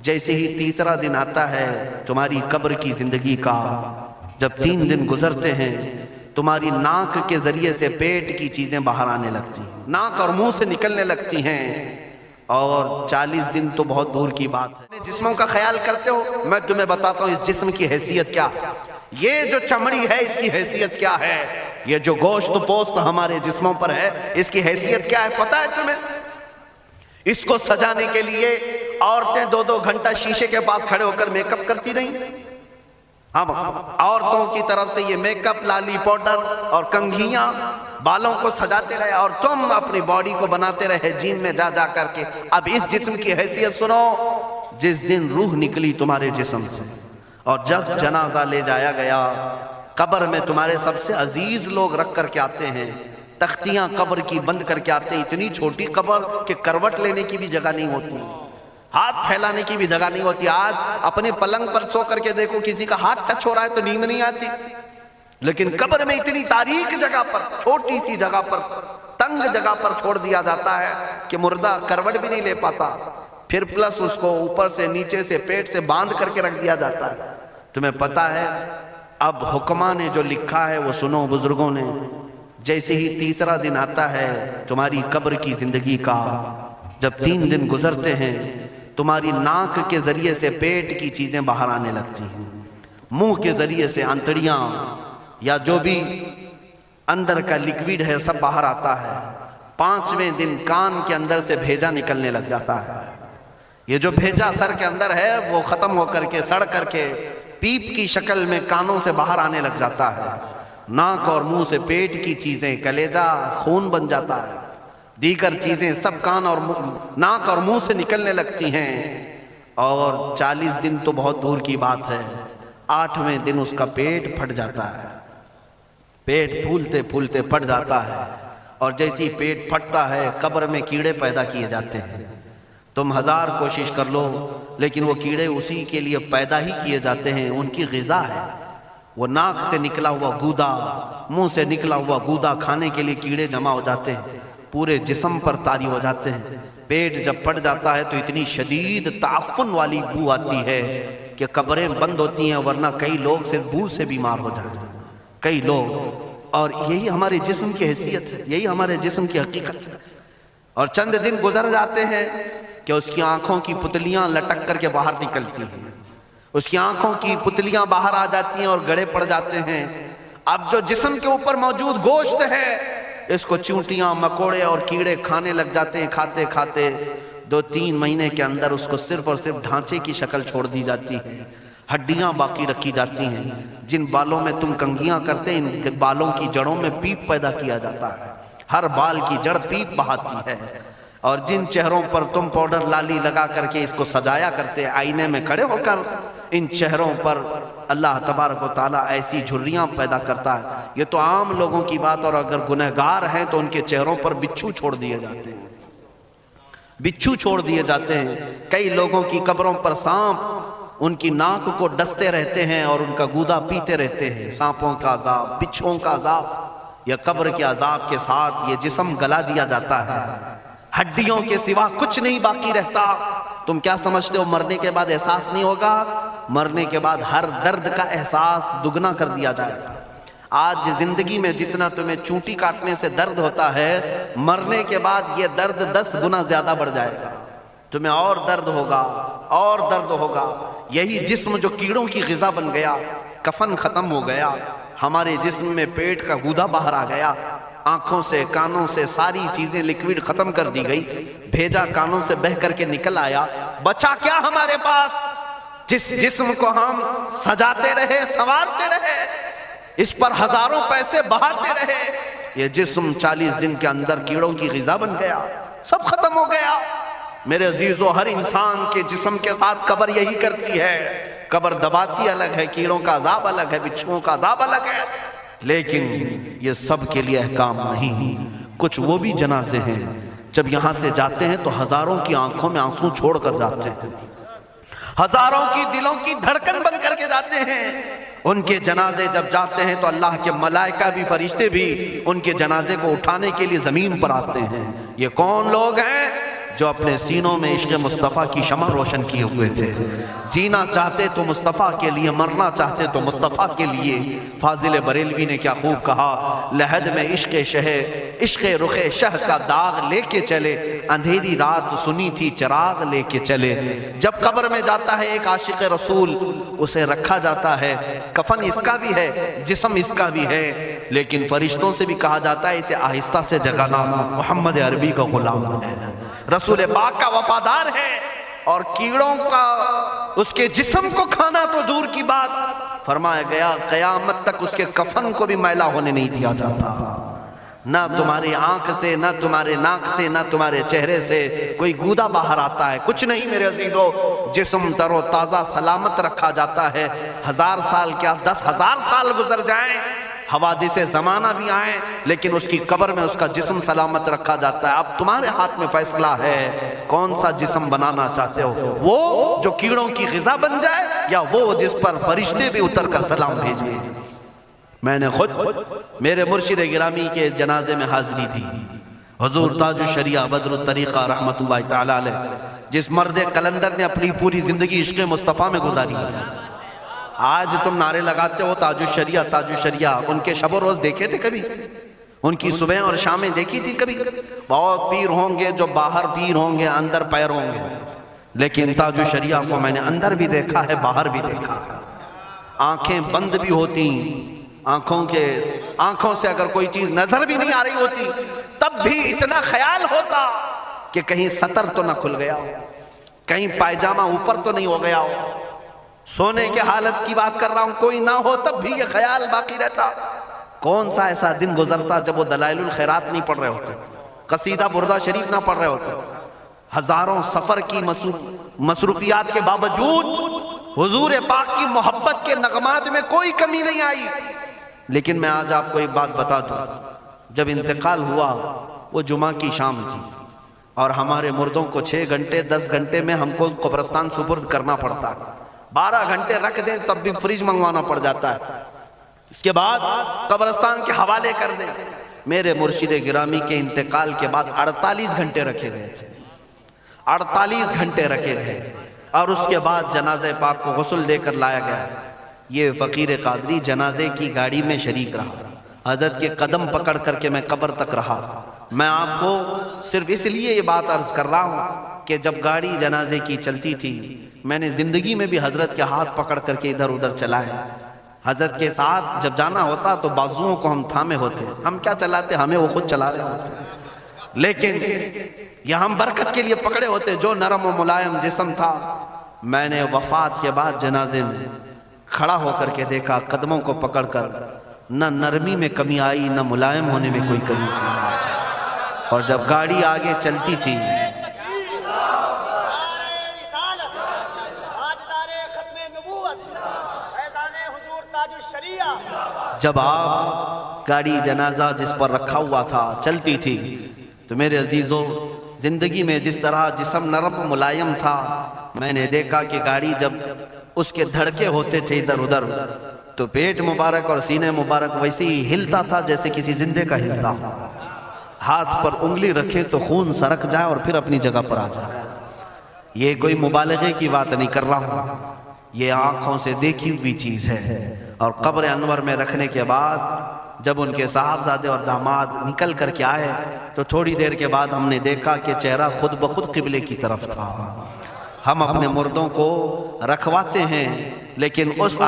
جیسے ہی تیسرا دن آتا ہے تمہاری قبر کی زندگی کا، جب 3 دن گزرتے ہیں تمہاری ناک کے ذریعے سے پیٹ کی چیزیں باہر آنے لگتی ہیں، ناک اور منہ سے نکلنے لگتی ہیں، اور 40 دن تو بہت دور کی بات ہے۔ جسموں کا خیال کرتے ہو؟ میں تمہیں بتاتا ہوں اس جسم کی حیثیت کیا ہے۔ یہ جو چمڑی ہے اس کی حیثیت کیا ہے، یہ جو گوشت پوست ہمارے جسموں پر ہے اس کی حیثیت کیا ہے پتہ ہے تمہیں؟ اس کو سجانے کے لیے عورتیں 2-2 گھنٹہ شیشے کے پاس کھڑے ہو کر میک اپ کرتی رہیں۔ اب عورتوں کی طرف سے یہ میک اپ، لالی پاؤڈر اور کنگھیاں بالوں کو سجاتے رہے، اور تم اپنی باڈی کو بناتے رہے جیم میں جا جا کر کے۔ اب اس جسم کی حیثیت سنو، جس دن روح نکلی تمہارے جسم سے اور جب جنازہ لے جایا گیا، قبر میں تمہارے سب سے عزیز لوگ رکھ کر کے آتے ہیں، تختیاں قبر کی بند کر کے آتے ہیں، اتنی چھوٹی قبر کہ کروٹ لینے کی بھی جگہ نہیں ہوتی، ہاتھ پھیلانے کی بھی جگہ نہیں ہوتی۔ آج اپنے پلنگ پر سو کر کے دیکھو، کسی کا ہاتھ ٹچ ہو رہا ہے تو نیند نہیں آتی، لیکن قبر میں اتنی تاریک جگہ پر، چھوٹی سی جگہ پر، تنگ جگہ پر چھوڑ دیا جاتا ہے کہ مردہ کروٹ بھی نہیں لے پاتا، پھر پلس اس کو اوپر سے نیچے سے پیٹ سے باندھ کر کے رکھ دیا جاتا ہے۔ تمہیں پتہ ہے اب حکماں نے جو لکھا ہے وہ سنو بزرگوں نے، جیسے ہی تیسرا دن آتا ہے تمہاری قبر کی زندگی کا، جب 3 دن گزرتے ہیں تمہاری ناک کے ذریعے سے پیٹ کی چیزیں باہر آنے لگتی ہیں، منہ کے ذریعے سے آنتڑیاں یا جو بھی اندر کا لیکویڈ ہے سب باہر آتا ہے۔ 5ویں دن کان کے اندر سے بھیجا نکلنے لگ جاتا ہے۔ یہ جو بھیجا سر کے اندر ہے وہ ختم ہو کر کے سڑ کر کے پیپ کی شکل میں کانوں سے باہر آنے لگ جاتا ہے۔ ناک اور منہ سے پیٹ کی چیزیں، کلیجہ، خون بن جاتا ہے، دیگر چیزیں سب کان اور ناک اور منہ سے نکلنے لگتی ہیں، اور 40 دن تو بہت دور کی بات ہے، 8ویں دن اس کا پیٹ پھٹ جاتا ہے، پیٹ پھولتے پھولتے پھٹ جاتا ہے، اور جیسی پیٹ پھٹتا ہے قبر میں کیڑے پیدا کیے جاتے ہیں۔ تم 1000 کوشش کر لو لیکن وہ کیڑے اسی کے لیے پیدا ہی کیے جاتے ہیں، ان کی غذا ہے۔ وہ ناک سے نکلا ہوا گودا، منہ سے نکلا ہوا گودا کھانے کے لیے کیڑے جمع ہو جاتے ہیں، پورے جسم پر طاری ہو جاتے ہیں۔ پیٹ جب پھٹ جاتا ہے تو اتنی شدید تعفن والی بو آتی ہے کہ قبریں بند ہوتی ہیں، ورنہ کئی لوگ صرف بو سے بیمار ہو جاتے ہیں، کئی لوگ۔ اور یہی ہمارے جسم کی حیثیت ہے، یہی ہمارے جسم کی حقیقت ہے۔ اور چند دن گزر جاتے ہیں کہ اس کی آنکھوں کی پتلیاں لٹک کر کے باہر نکلتی ہیں، اس کی آنکھوں کی پتلیاں باہر آ جاتی ہیں اور گڑے پڑ جاتے ہیں۔ اب جو جسم کے اوپر موجود گوشت ہے اس کو چونٹیاں، مکوڑے اور کیڑے کھانے لگ جاتے ہیں، کھاتے کھاتے 2-3 مہینے کے اندر اس کو صرف اور صرف ڈھانچے کی شکل چھوڑ دی جاتی ہے، ہڈیاں باقی رکھی جاتی ہیں۔ جن بالوں میں تم کنگھیاں کرتے ہیں ان بالوں کی جڑوں میں پیپ پیدا کیا جاتا ہے، ہر بال کی جڑ پیپ بہاتی ہے۔ اور جن چہروں پر تم پاؤڈر لالی لگا کر کے اس کو سجایا کرتے آئینے میں کھڑے ہو کر، ان چہروں پر اللہ تبارک و تعالیٰ ایسی جھریاں پیدا کرتا ہے۔ یہ تو عام لوگوں کی بات، اور اگر گنہگار ہیں تو ان کے چہروں پر بچھو چھوڑ دیے جاتے ہیں، بچھو چھوڑ دیے جاتے ہیں۔ کئی لوگوں کی قبروں پر سانپ ان کی ناک کو ڈستے رہتے ہیں اور ان کا گودا پیتے رہتے ہیں۔ سانپوں کا عذاب، بچھوؤں کا عذاب، یا قبر کے عذاب کے ساتھ یہ جسم گلا دیا جاتا ہے، ہڈیوں کے سوا کچھ نہیں باقی رہتا۔ تم کیا سمجھتے ہو مرنے کے بعد احساس نہیں ہوگا؟ مرنے کے بعد ہر درد کا احساس دگنا کر دیا جائے گا۔ آج زندگی میں جتنا تمہیں چونٹی کاٹنے سے درد ہوتا ہے، مرنے کے بعد یہ درد 10 گنا زیادہ بڑھ جائے گا، تمہیں اور درد ہوگا، اور درد ہوگا۔ یہی جسم جو کیڑوں کی غذا بن گیا، کفن ختم ہو گیا، ہمارے جسم میں پیٹ کا گودا باہر آ گیا، آنکھوں سے کانوں سے ساری چیزیں لکوڈ ختم کر دی گئی، بھیجا کانوں سے بہہ کر کے نکل آیا، بچا کیا ہمارے پاس؟ جس جسم کو ہم سجاتے رہے، سنوارتے رہے، اس پر ہزاروں پیسے بہاتے رہے، یہ جسم 40 دن کے اندر کیڑوں کی غذا بن گیا، سب ختم ہو گیا۔ میرے عزیزو، ہر انسان کے جسم کے ساتھ قبر یہی کرتی ہے، قبر دباتی الگ ہے، کیڑوں کا عذاب الگ ہے، بچھوؤں کا عذاب الگ ہے، لیکن یہ سب کے لیے احکام نہیں۔ کچھ وہ بھی جنازے ہیں جب یہاں سے جاتے ہیں تو ہزاروں کی آنکھوں میں آنسو چھوڑ کر جاتے ہیں، ہزاروں کی دلوں کی دھڑکن بن کر کے جاتے ہیں۔ ان کے جنازے جب جاتے ہیں تو اللہ کے ملائکہ بھی، فرشتے بھی ان کے جنازے کو اٹھانے کے لیے زمین پر آتے ہیں۔ یہ کون لوگ ہیں؟ جو اپنے سینوں میں عشق مصطفیٰ کی شمع روشن کیے ہوئے تھے. جینا چاہتے تو مصطفیٰ کے لیے، مرنا چاہتے تو مصطفیٰ کے لیے. فاضل بریلوی نے کیا خوب کہا، لحد میں عشق رخ شہ کا داغ لے کے چلے، اندھیری رات سنی تھی چراغ لے کے چلے. جب قبر میں جاتا ہے ایک عاشق رسول، اسے رکھا جاتا ہے، کفن اس کا بھی ہے، جسم اس کا بھی ہے، لیکن فرشتوں سے بھی کہا جاتا ہے اسے آہستہ سے جگانا، محمد عربی کا غلام ہے، رسول پاک کا وفادار ہے. اور کیڑوں کا اس کے جسم کو کھانا تو دور کی بات، فرمایا گیا قیامت تک اس کے کفن کو بھی میلا ہونے نہیں دیا جاتا. نہ تمہاری آنکھ سے، نہ تمہارے ناک سے، نہ تمہارے چہرے سے کوئی گودا باہر آتا ہے، کچھ نہیں میرے عزیزو. جسم تر و تازہ سلامت رکھا جاتا ہے. 1000 سال کیا 10,000 سال گزر جائیں، حوادث زمانہ بھی آئیں، لیکن اس کی قبر میں اس کا جسم سلامت رکھا جاتا ہے. اب تمہارے ہاتھ میں فیصلہ ہے کون سا جسم بنانا چاہتے ہو، وہ جو کیڑوں کی غذا بن جائے، یا وہ جس پر فرشتے بھی اتر کر سلام بھیجیں. میں نے خود میرے مرشد گرامی کے جنازے میں حاضری تھی. حضور تاج الشریعہ بدر الطریقہ رحمت اللہ تعالی علیہ، جس مرد قلندر نے اپنی پوری زندگی عشق مصطفیٰ میں گزاری. آج تم نعرے لگاتے ہو تاج الشریعہ تاج الشریعہ، ان کے شب و روز دیکھے تھے کبھی؟ ان کی صبح اور شامیں دیکھی تھی کبھی؟ بہت پیر ہوں گے جو باہر پیر ہوں گے، اندر پیر ہوں گے، لیکن تاج الشریعہ کو میں نے اندر بھی دیکھا ہے، باہر بھی دیکھا ہے. آنکھیں بند بھی ہوتی، آنکھوں سے اگر کوئی چیز نظر بھی نہیں آ رہی ہوتی، تب بھی اتنا خیال ہوتا کہ کہیں سطر تو نہ کھل گیا ہو، کہیں پائجامہ اوپر تو نہیں ہو گیا ہو. سونے کے حالت کی بات کر رہا ہوں، کوئی نہ ہو تب بھی یہ خیال باقی رہتا. کون سا ایسا دن گزرتا جب وہ دلائل الخیرات نہیں پڑھ رہے ہوتے، قصیدہ بردہ شریف نہ پڑھ رہے ہوتے. ہزاروں سفر کی مصروفیات کے باوجود حضور پاک کی محبت کے نغمات میں کوئی کمی نہیں آئی. لیکن میں آج آپ کو ایک بات بتا دوں، جب انتقال ہوا وہ جمعہ کی شام تھی، اور ہمارے مردوں کو 6 گھنٹے 10 گھنٹے میں ہم کو قبرستان سپرد کرنا پڑتا ہے. 12 گھنٹے رکھ دیں تب بھی فریج منگوانا پڑ جاتا ہے، اس کے بعد قبرستان کے حوالے کر دیں. میرے مرشد گرامی کے انتقال کے بعد 48 گھنٹے رکھے گئے تھے، 48 گھنٹے رکھے گئے، اور اس کے بعد جنازہ پاک کو غسل دے کر لایا گیا. یہ فقیر قادری جنازے کی گاڑی میں شریک رہا، حضرت کے قدم پکڑ کر کے میں قبر تک رہا. میں آپ کو صرف اس لیے یہ بات عرض کر رہا ہوں کہ جب گاڑی جنازے کی چلتی تھی، میں نے زندگی میں بھی حضرت کے ہاتھ پکڑ کر کے ادھر ادھر چلائے. حضرت کے ساتھ جب جانا ہوتا تو بازوؤں کو ہم تھامے ہوتے، ہم کیا چلاتے، ہمیں وہ خود چلا رہے ہوتے، لیکن یہ ہم برکت کے لیے پکڑے ہوتے. جو نرم و ملائم جسم تھا، میں نے وفات کے بعد جنازے میں کھڑا ہو کر کے دیکھا، قدموں کو پکڑ کر نہ نرمی میں کمی آئی، نہ ملائم ہونے میں کوئی کمی تھی. اور جب گاڑی آگے چلتی تھی، جب آپ گاڑی جنازہ جس پر رکھا ہوا تھا چلتی تھی، تو میرے عزیزو زندگی میں جس طرح جسم نرم ملائم تھا، میں نے دیکھا کہ گاڑی جب اس کے دھڑکے ہوتے تھے ادھر ادھر، تو پیٹ مبارک اور سینے مبارک ویسے ہی ہلتا تھا جیسے کسی زندے کا ہلتا. ہاتھ پر انگلی رکھے تو خون سرک جائے اور پھر اپنی جگہ پر آ جائے. یہ کوئی مبالغے کی بات نہیں کر رہا ہوں، یہ آنکھوں سے دیکھی ہوئی چیز ہے. اور قبر انور میں رکھنے کے بعد جب ان کے صاحبزادے اور داماد نکل کر کے آئے، تو تھوڑی دیر کے بعد ہم نے دیکھا کہ چہرہ خود بخود قبلے کی طرف تھا. ہم اپنے مردوں کو رکھواتے ہیں، لیکن اس